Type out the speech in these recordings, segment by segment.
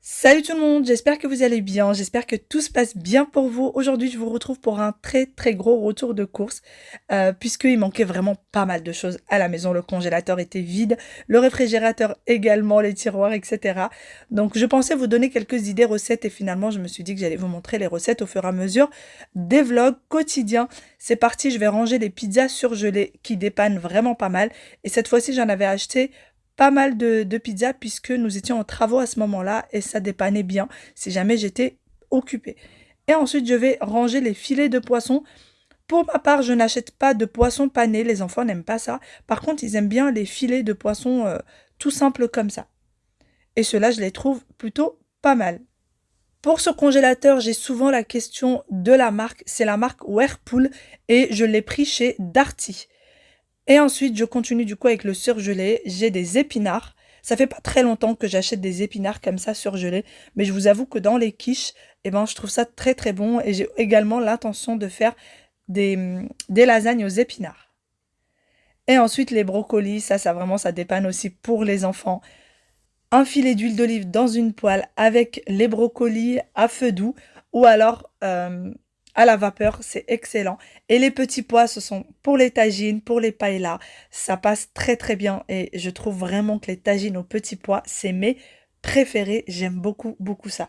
Salut tout le monde, j'espère que vous allez bien, j'espère que tout se passe bien pour vous. Aujourd'hui, je vous retrouve pour un très gros retour de course, puisqu'il manquait vraiment pas mal de choses à la maison. Le congélateur était vide, le réfrigérateur également, les tiroirs, etc. Donc je pensais vous donner quelques idées recettes et finalement je me suis dit que j'allais vous montrer les recettes au fur et à mesure des vlogs quotidiens. C'est parti, je vais ranger les pizzas surgelées qui dépannent vraiment pas mal. Et cette fois-ci, j'en avais acheté pas mal de pizzas puisque nous étions en travaux à ce moment-là et ça dépannait bien si jamais j'étais occupée. Et ensuite, je vais ranger les filets de poisson. Pour ma part, je n'achète pas de poisson pané, les enfants n'aiment pas ça. Par contre, ils aiment bien les filets de poisson tout simples comme ça. Et ceux-là, je les trouve plutôt pas mal. Pour ce congélateur, j'ai souvent la question de la marque. C'est la marque Whirlpool et je l'ai pris chez Darty. Et ensuite, je continue du coup avec le surgelé. J'ai des épinards. Ça fait pas très longtemps que j'achète des épinards comme ça surgelés, mais je vous avoue que dans les quiches, eh ben, je trouve ça très bon et j'ai également l'intention de faire des lasagnes aux épinards. Et ensuite, les brocolis, ça vraiment, ça dépanne aussi pour les enfants. Un filet d'huile d'olive dans une poêle avec les brocolis à feu doux ou alors à la vapeur, c'est excellent. Et les petits pois, ce sont pour les tagines, pour les paellas, ça passe très bien et je trouve vraiment que les tagines aux petits pois, c'est mes préférés, j'aime beaucoup ça.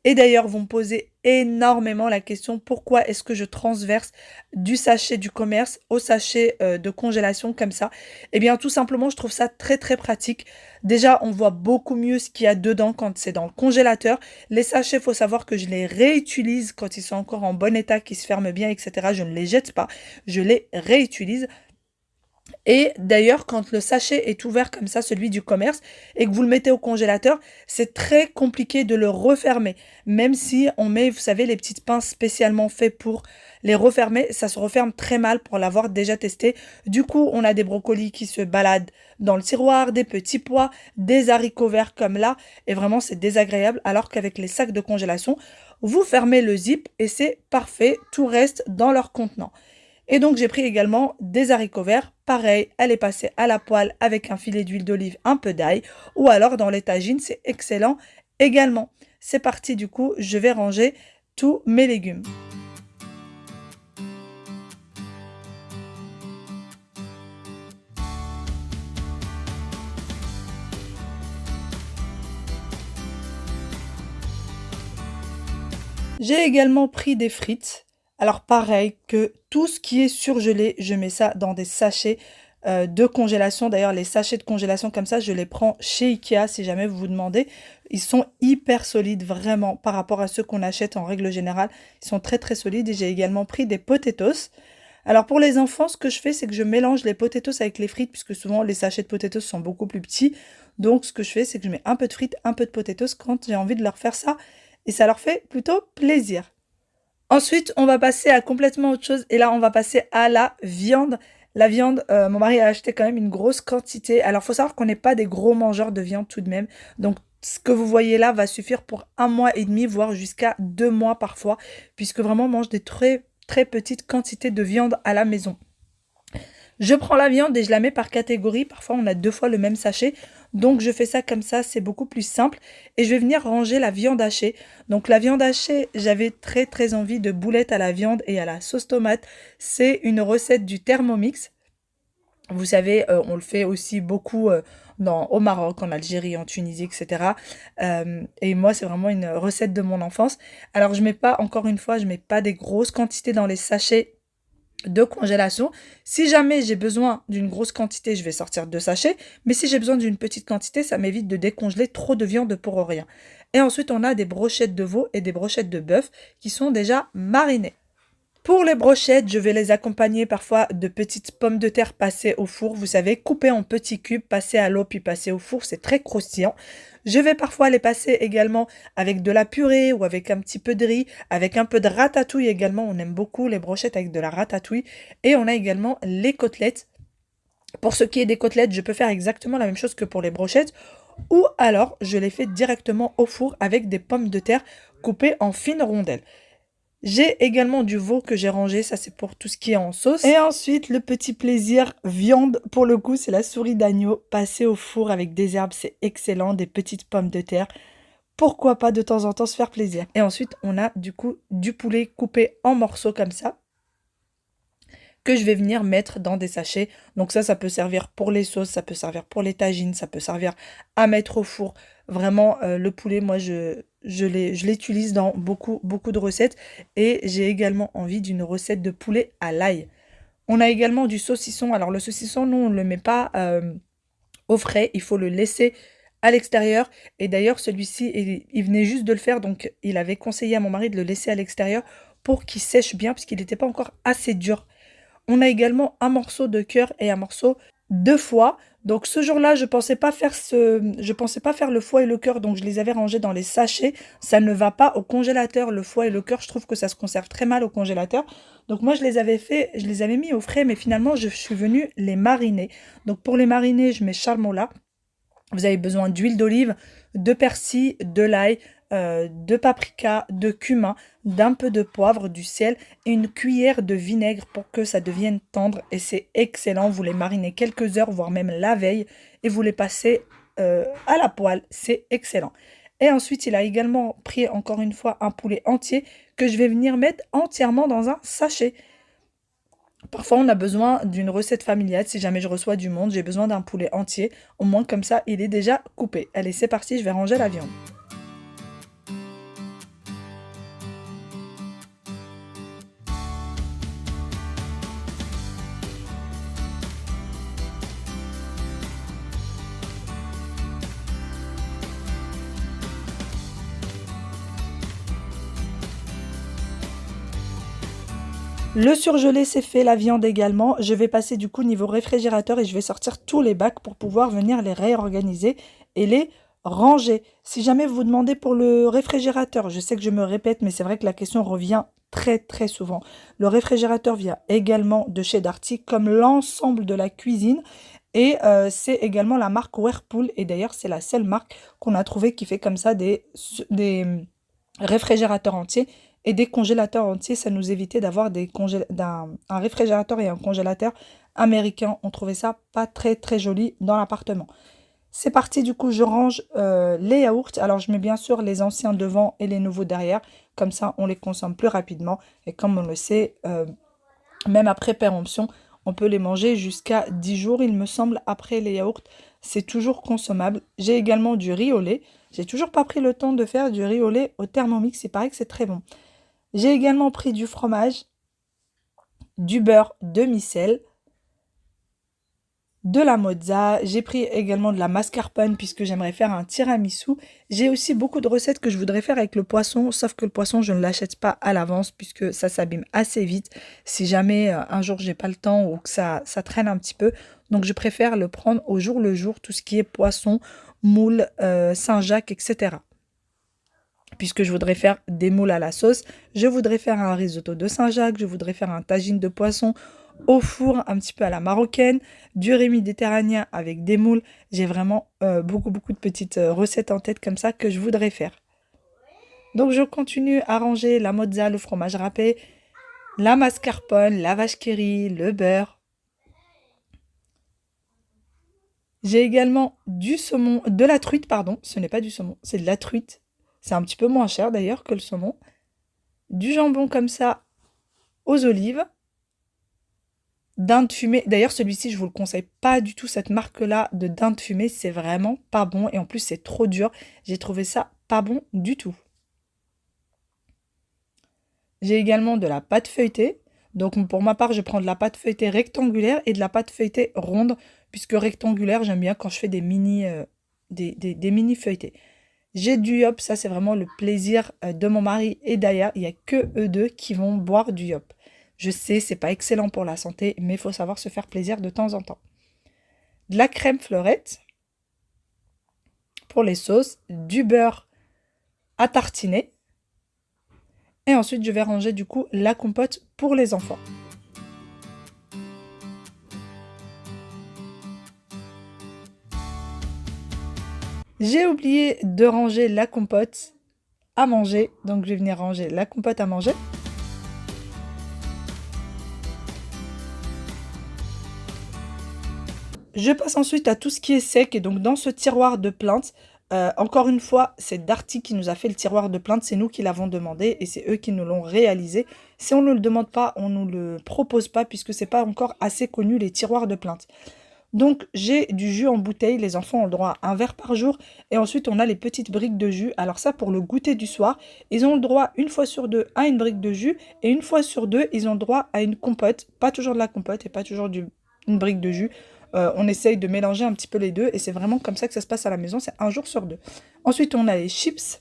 Et d'ailleurs, vous me posez énormément la question pourquoi est-ce que je transverse du sachet du commerce au sachet de congélation comme ça. Eh bien, tout simplement, je trouve ça très pratique. Déjà, on voit beaucoup mieux ce qu'il y a dedans quand c'est dans le congélateur. Les sachets, il faut savoir que je les réutilise quand ils sont encore en bon état, qu'ils se ferment bien, etc. Je ne les jette pas, je les réutilise. Et d'ailleurs, quand le sachet est ouvert comme ça, celui du commerce, et que vous le mettez au congélateur, c'est très compliqué de le refermer. Même si on met, vous savez, les petites pinces spécialement faites pour les refermer, ça se referme très mal pour l'avoir déjà testé. Du coup, on a des brocolis qui se baladent dans le tiroir, des petits pois, des haricots verts comme là, et vraiment c'est désagréable, alors qu'avec les sacs de congélation, vous fermez le zip et c'est parfait, tout reste dans leur contenant. Et donc j'ai pris également des haricots verts. Pareil, elle est passée à la poêle avec un filet d'huile d'olive, un peu d'ail. Ou alors dans les tagines, c'est excellent également. C'est parti du coup, je vais ranger tous mes légumes. J'ai également pris des frites. Alors pareil que tout ce qui est surgelé, je mets ça dans des sachets de congélation. D'ailleurs, les sachets de congélation comme ça, je les prends chez Ikea si jamais vous vous demandez. Ils sont hyper solides vraiment par rapport à ceux qu'on achète en règle générale. Ils sont très solides et j'ai également pris des potatoes. Alors pour les enfants, ce que je fais, c'est que je mélange les potatoes avec les frites puisque souvent les sachets de potatoes sont beaucoup plus petits. Donc ce que je fais, c'est que je mets un peu de frites, un peu de potatoes quand j'ai envie de leur faire ça et ça leur fait plutôt plaisir. Ensuite, on va passer à complètement autre chose et là, on va passer à la viande. La viande, mon mari a acheté quand même une grosse quantité. Alors, faut savoir qu'on n'est pas des gros mangeurs de viande tout de même. Donc, ce que vous voyez là va suffire pour 1 mois et demi, voire jusqu'à 2 mois parfois, puisque vraiment on mange des très petites quantités de viande à la maison. Je prends la viande et je la mets par catégorie. Parfois, on a 2 fois le même sachet. Donc, je fais ça comme ça, c'est beaucoup plus simple. Et je vais venir ranger la viande hachée. Donc, la viande hachée, j'avais très envie de boulettes à la viande et à la sauce tomate. C'est une recette du Thermomix. Vous savez, on le fait aussi beaucoup au Maroc, en Algérie, en Tunisie, etc. Et moi, c'est vraiment une recette de mon enfance. Alors, je mets pas, encore une fois, je mets pas des grosses quantités dans les sachets de congélation. Si jamais j'ai besoin d'une grosse quantité, je vais sortir 2 sachets. Mais si j'ai besoin d'une petite quantité, ça m'évite de décongeler trop de viande pour rien. Et ensuite, on a des brochettes de veau et des brochettes de bœuf qui sont déjà marinées. Pour les brochettes, je vais les accompagner parfois de petites pommes de terre passées au four. Vous savez, coupées en petits cubes, passées à l'eau puis passées au four, c'est très croustillant. Je vais parfois les passer également avec de la purée ou avec un petit peu de riz, avec un peu de ratatouille également. On aime beaucoup les brochettes avec de la ratatouille. Et on a également les côtelettes. Pour ce qui est des côtelettes, je peux faire exactement la même chose que pour les brochettes. Ou alors, je les fais directement au four avec des pommes de terre coupées en fines rondelles. J'ai également du veau que j'ai rangé, ça c'est pour tout ce qui est en sauce. Et ensuite, le petit plaisir viande, pour le coup, c'est la souris d'agneau passée au four avec des herbes, c'est excellent, des petites pommes de terre. pourquoi pas de temps en temps se faire plaisir. Et ensuite, on a du coup du poulet coupé en morceaux comme ça, que je vais venir mettre dans des sachets. Donc ça peut servir pour les sauces, ça peut servir pour les tagines, ça peut servir à mettre au four. Vraiment, le poulet, moi, je l'utilise dans beaucoup, beaucoup de recettes. Et j'ai également envie d'une recette de poulet à l'ail. On a également du saucisson. Alors le saucisson, nous, on ne le met pas au frais. Il faut le laisser à l'extérieur. Et d'ailleurs, celui-ci, il venait juste de le faire. Donc, il avait conseillé à mon mari de le laisser à l'extérieur pour qu'il sèche bien, puisqu'il n'était pas encore assez dur. On a également un morceau de cœur et un morceau de foie. Donc ce jour-là, je pensais pas faire le foie et le cœur, donc je les avais rangés dans les sachets. Ça ne va pas au congélateur, le foie et le cœur. Je trouve que ça se conserve très mal au congélateur. Donc moi, je les avais mis au frais, mais finalement, je suis venue les mariner. Donc pour les mariner, je mets charmola. Vous avez besoin d'huile d'olive, de persil, de l'ail, de paprika, de cumin, d'un peu de poivre, du sel et une cuillère de vinaigre pour que ça devienne tendre. Et c'est excellent. Vous les marinez quelques heures, voire même la veille, et vous les passez à la poêle. C'est excellent. Et ensuite, il a également pris encore une fois un poulet entier que je vais venir mettre entièrement dans un sachet. Parfois, on a besoin d'une recette familiale. Si jamais je reçois du monde, j'ai besoin d'un poulet entier. Au moins, comme ça, il est déjà coupé. Allez, c'est parti, je vais ranger la viande. Le surgelé, c'est fait, la viande également. Je vais passer du coup niveau réfrigérateur et je vais sortir tous les bacs pour pouvoir venir les réorganiser et les ranger. Si jamais vous vous demandez pour le réfrigérateur, je sais que je me répète, mais c'est vrai que la question revient très très souvent. Le réfrigérateur vient également de chez Darty, comme l'ensemble de la cuisine. Et c'est également la marque Whirlpool. Et d'ailleurs, c'est la seule marque qu'on a trouvé qui fait comme ça des réfrigérateurs entiers. Et des congélateurs entiers, ça nous évitait d'avoir un réfrigérateur et un congélateur américain. On trouvait ça pas très très joli dans l'appartement. C'est parti, du coup, je range les yaourts. Alors, je mets bien sûr les anciens devant et les nouveaux derrière. Comme ça, on les consomme plus rapidement. Et comme on le sait, même après péremption, on peut les manger jusqu'à 10 jours, il me semble, après les yaourts. C'est toujours consommable. J'ai également du riz au lait. J'ai toujours pas pris le temps de faire du riz au lait au Thermomix. Il paraît que c'est très bon. J'ai également pris du fromage, du beurre demi-sel, de la mozza. J'ai pris également de la mascarpone puisque j'aimerais faire un tiramisu. J'ai aussi beaucoup de recettes que je voudrais faire avec le poisson, sauf que le poisson, je ne l'achète pas à l'avance puisque ça s'abîme assez vite si jamais un jour j'ai pas le temps ou que ça traîne un petit peu. Donc je préfère le prendre au jour le jour, tout ce qui est poisson, moule, Saint-Jacques, etc. Puisque je voudrais faire des moules à la sauce, je voudrais faire un risotto de Saint-Jacques, je voudrais faire un tagine de poisson au four, un petit peu à la marocaine, du riz méditerranéen avec des moules. J'ai vraiment beaucoup de petites recettes en tête comme ça que je voudrais faire. Donc je continue à ranger la mozza, le fromage râpé, la mascarpone, la vache qui rit, le beurre. J'ai également du saumon, de la truite, pardon, ce n'est pas du saumon, c'est de la truite. C'est un petit peu moins cher d'ailleurs que le saumon. Du jambon comme ça aux olives. Dinde fumée. D'ailleurs, celui-ci, je vous le conseille pas du tout, cette marque-là de dinde fumée. C'est vraiment pas bon. Et en plus, c'est trop dur. J'ai trouvé ça pas bon du tout. J'ai également de la pâte feuilletée. Donc, pour ma part, je prends de la pâte feuilletée rectangulaire et de la pâte feuilletée ronde. Puisque rectangulaire, j'aime bien quand je fais des mini feuilletés. J'ai du yop, ça c'est vraiment le plaisir de mon mari et d'Aya. Il n'y a que eux deux qui vont boire du yop. Je sais, c'est pas excellent pour la santé, mais il faut savoir se faire plaisir de temps en temps. De la crème fleurette pour les sauces, du beurre à tartiner. Et ensuite, je vais ranger du coup la compote pour les enfants. J'ai oublié de ranger la compote à manger, donc je vais venir ranger la compote à manger. Je passe ensuite à tout ce qui est sec et donc dans ce tiroir de plainte, Encore une fois, c'est Darty qui nous a fait le tiroir de plainte, c'est nous qui l'avons demandé et c'est eux qui nous l'ont réalisé. Si on ne le demande pas, on ne nous le propose pas puisque c'est pas encore assez connu les tiroirs de plainte. Donc j'ai du jus en bouteille, les enfants ont le droit à un verre par jour et ensuite on a les petites briques de jus. Alors ça pour le goûter du soir, ils ont le droit une fois sur deux à une brique de jus et une fois sur deux ils ont le droit à une compote, pas toujours de la compote et pas toujours une brique de jus. On essaye de mélanger un petit peu les deux et c'est vraiment comme ça que ça se passe à la maison, c'est un jour sur deux. Ensuite on a les chips,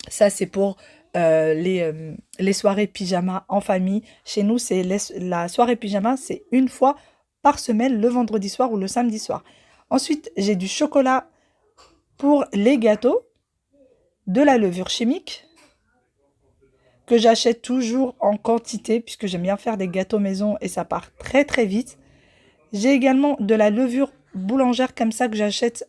ça c'est pour les soirées pyjama en famille. Chez nous c'est la soirée pyjama, c'est une fois par semaine, le vendredi soir ou le samedi soir. Ensuite, j'ai du chocolat pour les gâteaux, de la levure chimique, que j'achète toujours en quantité, puisque j'aime bien faire des gâteaux maison et ça part très très vite. J'ai également de la levure boulangère comme ça que j'achète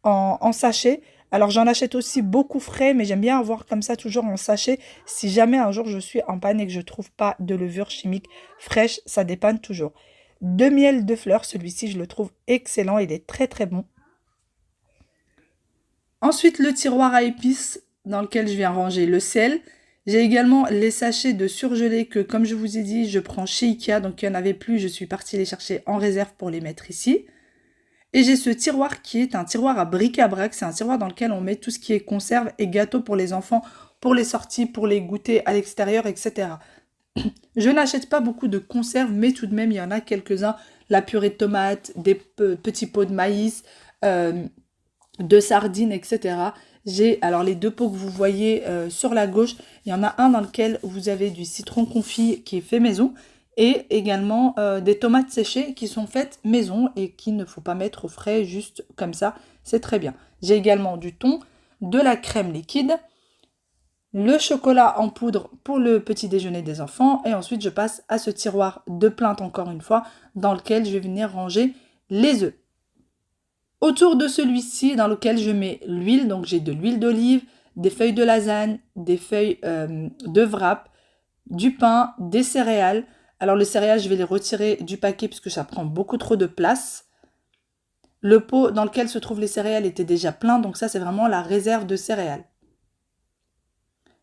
en sachet. Alors j'en achète aussi beaucoup frais, mais j'aime bien avoir comme ça toujours en sachet. Si jamais un jour je suis en panne et que je ne trouve pas de levure chimique fraîche, ça dépanne toujours. De miel de fleurs, celui-ci je le trouve excellent, il est très très bon. Ensuite le tiroir à épices dans lequel je viens ranger le sel. J'ai également les sachets de surgelés que comme je vous ai dit je prends chez Ikea, donc il n'y en avait plus, je suis partie les chercher en réserve pour les mettre ici. Et j'ai ce tiroir qui est un tiroir à bric-à-brac, c'est un tiroir dans lequel on met tout ce qui est conserve et gâteaux pour les enfants, pour les sorties, pour les goûter à l'extérieur, etc. Je n'achète pas beaucoup de conserves, mais tout de même, il y en a quelques-uns. La purée de tomates, des petits pots de maïs, de sardines, etc. J'ai alors les deux pots que vous voyez sur la gauche. Il y en a un dans lequel vous avez du citron confit qui est fait maison et également des tomates séchées qui sont faites maison et qu'il ne faut pas mettre au frais juste comme ça. C'est très bien. J'ai également du thon, de la crème liquide, le chocolat en poudre pour le petit déjeuner des enfants et ensuite je passe à ce tiroir de plainte encore une fois dans lequel je vais venir ranger les œufs. Autour de celui-ci dans lequel je mets l'huile, donc j'ai de l'huile d'olive, des feuilles de lasagne, des feuilles de wrap, du pain, des céréales. Alors les céréales je vais les retirer du paquet puisque ça prend beaucoup trop de place. Le pot dans lequel se trouvent les céréales était déjà plein donc ça c'est vraiment la réserve de céréales.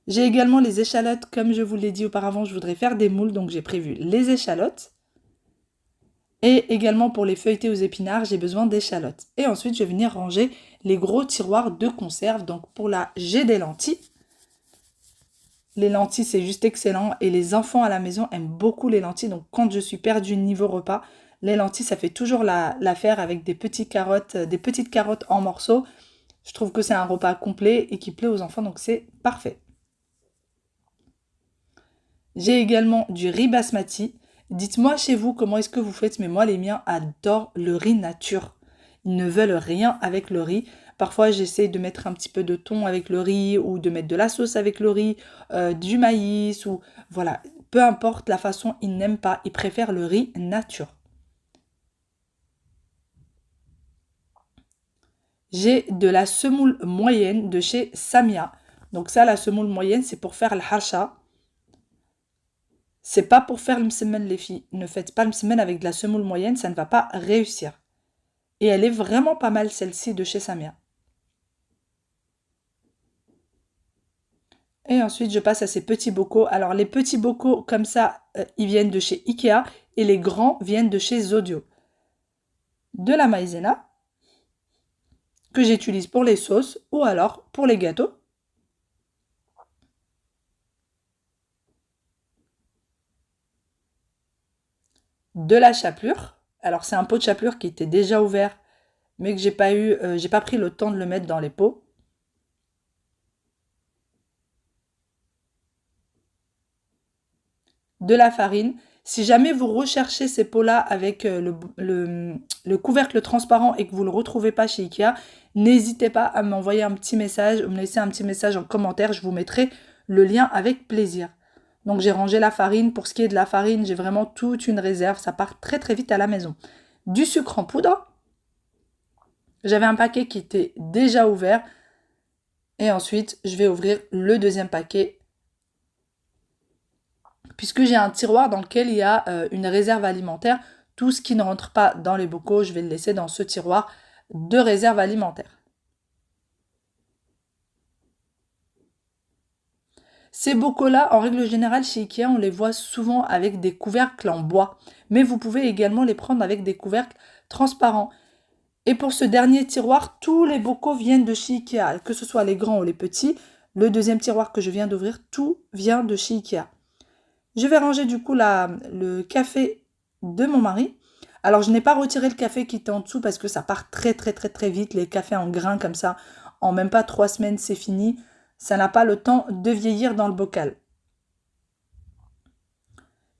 J'ai également les échalotes, comme je vous l'ai dit auparavant, je voudrais faire des moules, donc j'ai prévu les échalotes. Et également pour les feuilletés aux épinards, j'ai besoin d'échalotes. Et ensuite, je vais venir ranger les gros tiroirs de conserve. Donc pour là, j'ai des lentilles. Les lentilles, c'est juste excellent. Et les enfants à la maison aiment beaucoup les lentilles. Donc quand je suis perdue niveau repas, les lentilles, ça fait toujours l'affaire avec des petites carottes en morceaux. Je trouve que c'est un repas complet et qui plaît aux enfants, donc c'est parfait. J'ai également du riz basmati. Dites-moi chez vous comment est-ce que vous faites, mais moi les miens adorent le riz nature. Ils ne veulent rien avec le riz. Parfois j'essaie de mettre un petit peu de thon avec le riz ou de mettre de la sauce avec le riz, du maïs ou voilà. Peu importe la façon, ils n'aiment pas. Ils préfèrent le riz nature. J'ai de la semoule moyenne de chez Samia. Donc ça, la semoule moyenne, c'est pour faire le harsha. C'est pas pour faire le msemen les filles. Ne faites pas le msemen avec de la semoule moyenne, ça ne va pas réussir. Et elle est vraiment pas mal celle-ci de chez Samia. Et ensuite je passe à ces petits bocaux. Alors les petits bocaux comme ça, ils viennent de chez Ikea et les grands viennent de chez Zodio. De la maïzena que j'utilise pour les sauces ou alors pour les gâteaux. De la chapelure. Alors c'est un pot de chapelure qui était déjà ouvert, mais que j'ai pas pris le temps de le mettre dans les pots. De la farine. Si jamais vous recherchez ces pots-là avec le couvercle transparent et que vous ne le retrouvez pas chez Ikea, n'hésitez pas à m'envoyer un petit message, ou me laisser un petit message en commentaire, je vous mettrai le lien avec plaisir. Donc j'ai rangé la farine. Pour ce qui est de la farine, j'ai vraiment toute une réserve. Ça part très très vite à la maison. Du sucre en poudre. J'avais un paquet qui était déjà ouvert. Et ensuite, je vais ouvrir le deuxième paquet. Puisque j'ai un tiroir dans lequel il y a une réserve alimentaire. Tout ce qui ne rentre pas dans les bocaux, je vais le laisser dans ce tiroir de réserve alimentaire. Ces bocaux-là, en règle générale, chez Ikea, on les voit souvent avec des couvercles en bois. Mais vous pouvez également les prendre avec des couvercles transparents. Et pour ce dernier tiroir, tous les bocaux viennent de chez Ikea, que ce soit les grands ou les petits. Le deuxième tiroir que je viens d'ouvrir, tout vient de chez Ikea. Je vais ranger du coup le café de mon mari. Alors je n'ai pas retiré le café qui était en dessous parce que ça part très très très très vite. Les cafés en grains comme ça, en même pas 3 semaines c'est fini. Ça n'a pas le temps de vieillir dans le bocal.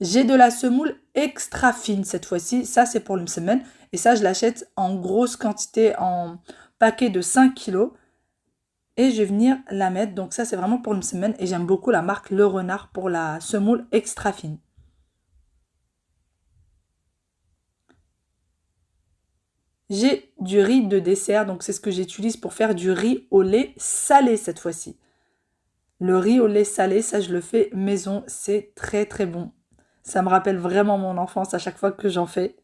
J'ai de la semoule extra fine cette fois-ci. Ça c'est pour une semaine. Et ça je l'achète en grosse quantité, en paquet de 5 kilos. Et je vais venir la mettre. Donc ça c'est vraiment pour une semaine. Et j'aime beaucoup la marque Le Renard pour la semoule extra fine. J'ai du riz de dessert, donc c'est ce que j'utilise pour faire du riz au lait salé cette fois-ci. Le riz au lait salé, ça je le fais maison, c'est très très bon. Ça me rappelle vraiment mon enfance à chaque fois que j'en fais.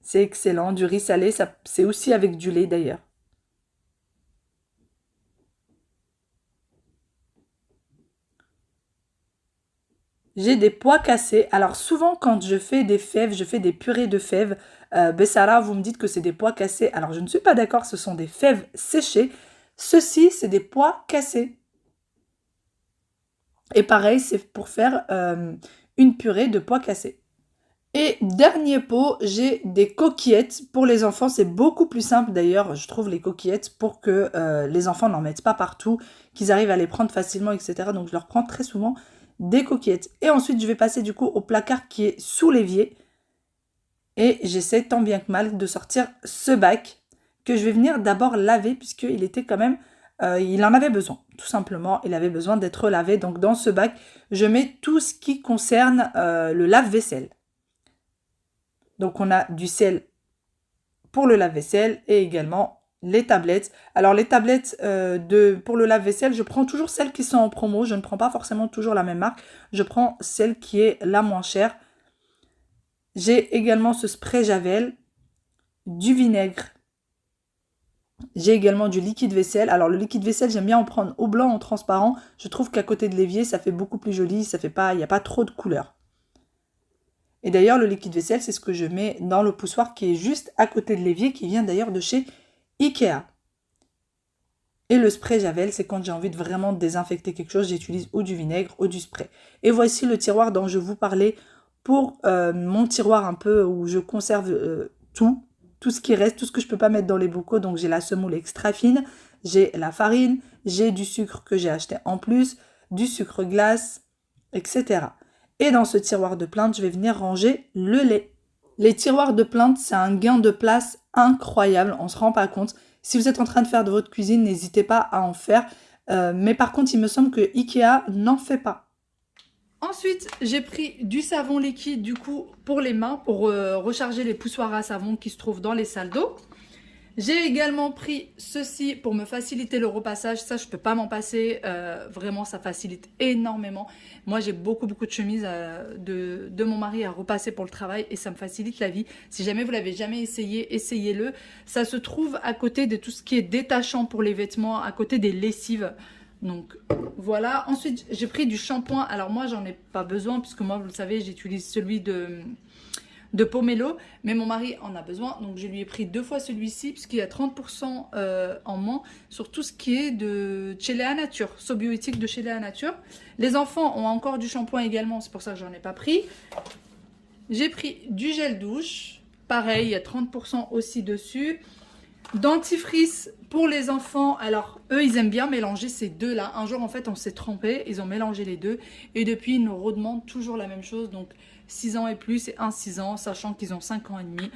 C'est excellent, du riz salé, ça, c'est aussi avec du lait d'ailleurs. J'ai des pois cassés. Alors souvent quand je fais des fèves, je fais des purées de fèves. Bessara, vous me dites que c'est des pois cassés. Alors je ne suis pas d'accord, ce sont des fèves séchées. Ceci, c'est des pois cassés. Et pareil, c'est pour faire une purée de pois cassés. Et dernier pot, j'ai des coquillettes. Pour les enfants, c'est beaucoup plus simple d'ailleurs, je trouve, les coquillettes, pour que les enfants n'en mettent pas partout, qu'ils arrivent à les prendre facilement, etc. Donc je leur prends très souvent des coquillettes. Et ensuite, je vais passer du coup au placard qui est sous l'évier. Et j'essaie tant bien que mal de sortir ce bac que je vais venir d'abord laver puisqu'il était quand même... il en avait besoin, tout simplement. Il avait besoin d'être lavé. Donc dans ce bac, je mets tout ce qui concerne le lave-vaisselle. Donc on a du sel pour le lave-vaisselle et également les tablettes. Alors les tablettes pour le lave-vaisselle, je prends toujours celles qui sont en promo. Je ne prends pas forcément toujours la même marque. Je prends celle qui est la moins chère. J'ai également ce spray Javel, du vinaigre. J'ai également du liquide vaisselle. Alors le liquide vaisselle, j'aime bien en prendre au blanc, en transparent. Je trouve qu'à côté de l'évier, ça fait beaucoup plus joli. Ça fait pas, il n'y a pas trop de couleurs. Et d'ailleurs, le liquide vaisselle, c'est ce que je mets dans le poussoir qui est juste à côté de l'évier, qui vient d'ailleurs de chez Ikea. Et le spray Javel, c'est quand j'ai envie de vraiment désinfecter quelque chose, j'utilise ou du vinaigre ou du spray. Et voici le tiroir dont je vous parlais pour mon tiroir un peu où je conserve tout ce qui reste, tout ce que je ne peux pas mettre dans les bocaux. Donc j'ai la semoule extra fine, j'ai la farine, j'ai du sucre que j'ai acheté en plus, du sucre glace, etc. Et dans ce tiroir de plainte, je vais venir ranger le lait. Les tiroirs de plainte, c'est un gain de place incroyable, on ne se rend pas compte. Si vous êtes en train de faire de votre cuisine, n'hésitez pas à en faire. Mais par contre, il me semble que Ikea n'en fait pas. Ensuite, j'ai pris du savon liquide du coup pour les mains, pour recharger les poussoirs à savon qui se trouvent dans les salles d'eau. J'ai également pris ceci pour me faciliter le repassage. Ça, je ne peux pas m'en passer. Vraiment, ça facilite énormément. Moi, j'ai beaucoup de chemises de mon mari à repasser pour le travail et ça me facilite la vie. Si jamais vous l'avez jamais essayé, essayez-le. Ça se trouve à côté de tout ce qui est détachant pour les vêtements, à côté des lessives. Donc voilà. Ensuite, j'ai pris du shampoing. Alors moi, j'en ai pas besoin puisque moi, vous le savez, j'utilise celui de Pomelo, mais mon mari en a besoin, donc je lui ai pris 2 fois celui-ci, puisqu'il y a 30% en moins sur tout ce qui est de chez Léa Nature, Sobiotique de chez Léa Nature. Les enfants ont encore du shampoing également, c'est pour ça que j'en ai pas pris. J'ai pris du gel douche, pareil, il y a 30% aussi dessus. Dentifrice pour les enfants, alors eux ils aiment bien mélanger ces deux-là. Un jour en fait on s'est trompé, ils ont mélangé les deux et depuis ils nous redemandent toujours la même chose. Donc 6 ans et plus et 6 ans, sachant qu'ils ont 5 ans et demi.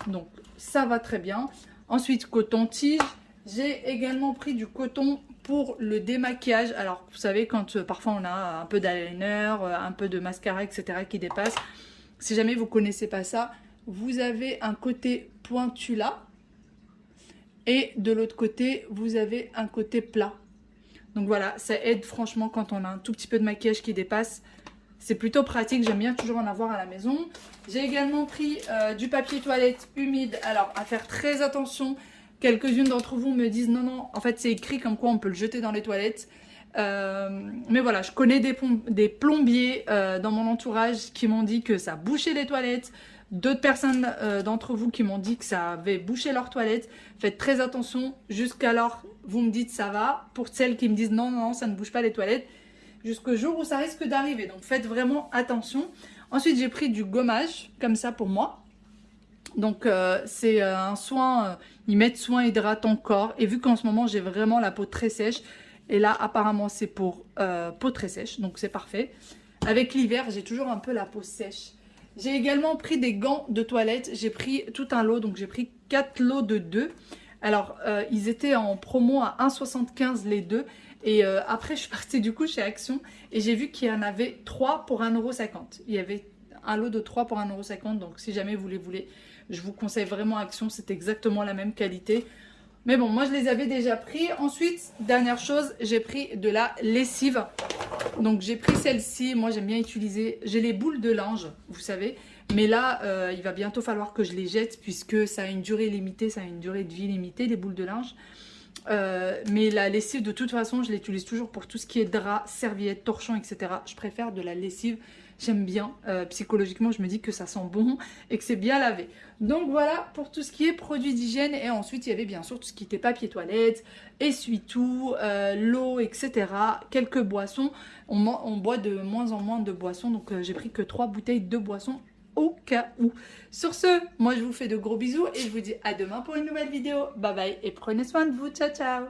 Donc ça va très bien. Ensuite coton-tige, j'ai également pris du coton pour le démaquillage. Alors vous savez quand parfois on a un peu d'eyeliner, un peu de mascara etc. qui dépasse. Si jamais vous connaissez pas ça, vous avez un côté pointu là. Et de l'autre côté, vous avez un côté plat. Donc voilà, ça aide franchement quand on a un tout petit peu de maquillage qui dépasse. C'est plutôt pratique, j'aime bien toujours en avoir à la maison. J'ai également pris du papier toilette humide. Alors, à faire très attention. Quelques-unes d'entre vous me disent non, non, en fait c'est écrit comme quoi on peut le jeter dans les toilettes. Mais voilà, je connais des plombiers dans mon entourage qui m'ont dit que ça bouchait les toilettes. D'autres personnes d'entre vous qui m'ont dit que ça avait bouché leurs toilettes. Faites très attention. Jusqu'alors, vous me dites ça va. Pour celles qui me disent non, non, ça ne bouge pas les toilettes. Jusqu'au jour où ça risque d'arriver. Donc faites vraiment attention. Ensuite, j'ai pris du gommage, comme ça pour moi. Donc c'est un soin, ils mettent soin hydratant corps. Et vu qu'en ce moment, j'ai vraiment la peau très sèche. Et là, apparemment, c'est pour peau très sèche. Donc c'est parfait. Avec l'hiver, j'ai toujours un peu la peau sèche. J'ai également pris des gants de toilette. J'ai pris tout un lot. Donc j'ai pris 4 lots de 2. Alors, ils étaient en promo à 1,75 les deux. Et après, je suis partie du coup chez Action et j'ai vu qu'il y en avait 3 pour 1,50 €. Il y avait un lot de 3 pour 1,50 €. Donc, si jamais vous les voulez, je vous conseille vraiment Action. C'est exactement la même qualité. Mais bon, moi, je les avais déjà pris. Ensuite, dernière chose, j'ai pris de la lessive. Donc, j'ai pris celle-ci. Moi, j'aime bien utiliser... J'ai les boules de linge, vous savez. Mais là, il va bientôt falloir que je les jette puisque ça a une durée limitée. Ça a une durée de vie limitée, les boules de linge. Mais la lessive, de toute façon, je l'utilise toujours pour tout ce qui est drap, serviettes, torchons, etc. Je préfère de la lessive. J'aime bien. Psychologiquement, je me dis que ça sent bon et que c'est bien lavé. Donc voilà pour tout ce qui est produits d'hygiène. Et ensuite, il y avait bien sûr tout ce qui était papier toilette, essuie-tout, l'eau, etc. Quelques boissons. On boit de moins en moins de boissons. Donc j'ai pris que 3 bouteilles de boissons au cas où. Sur ce, moi je vous fais de gros bisous et je vous dis à demain pour une nouvelle vidéo. Bye bye et prenez soin de vous. Ciao, ciao.